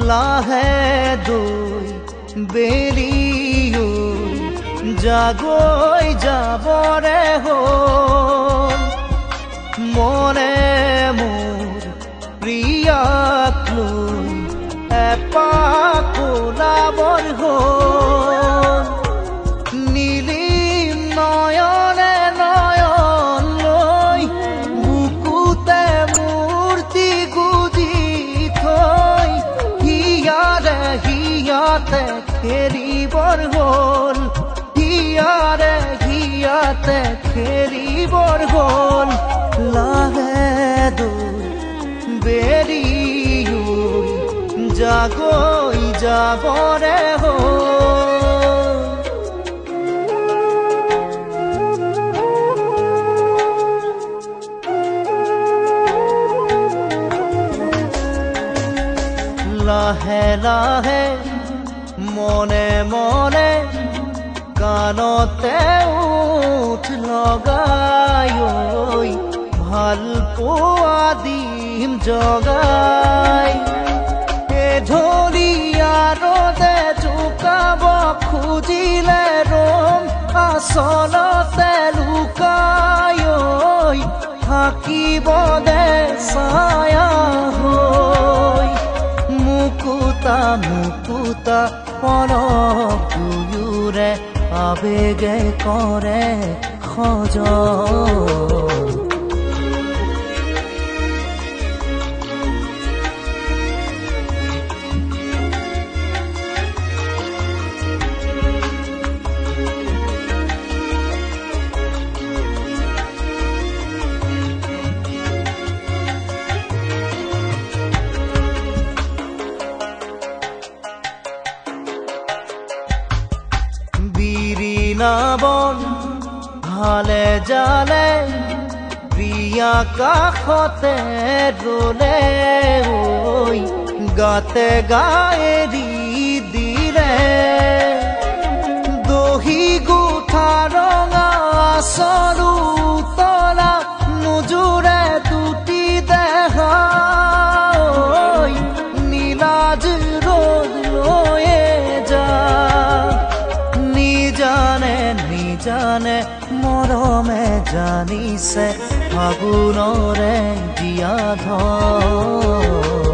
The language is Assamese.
লাহে দুই বেৰিও জাগৈ যাবৰে হ'ল মনে মোৰ প্ৰিয়াক লৈ এপাক ওলাবৰ হ'ল নীলিম নয়নে নয়ন লৈ বুকুতে মূৰ্তি গুজি থৈ হিয়াতে খেলিবৰ হ'ল হিয়াতে খেলিবৰ হ'ল লাহে দুই বেৰিও জাগৈ যাবৰে হ'ল লাহে লাহে মনে মনে কাণতে উঠ লগাই ভাল পোৱা দিম জগাই এঢলীয়া ৰদে জোকাব খুজিলে ৰম আচলতে লুকাই থাকিব দে ছায়া হৈ মুকুতা পলক দুয়োৰে আবেগে কৰে খজন বন ভালে জালে প্ৰিয়া কাষতে ৰলে গাতে গায়েৰি দিলে দহি গোঠা ৰঙা আচৰু তলা নোজোৰে দুটি দেহা নীলাজ ৰ'দ লৈয়ে যা জানে মৰমে জানিছে ফাগুনৰে দিয়া ধৰ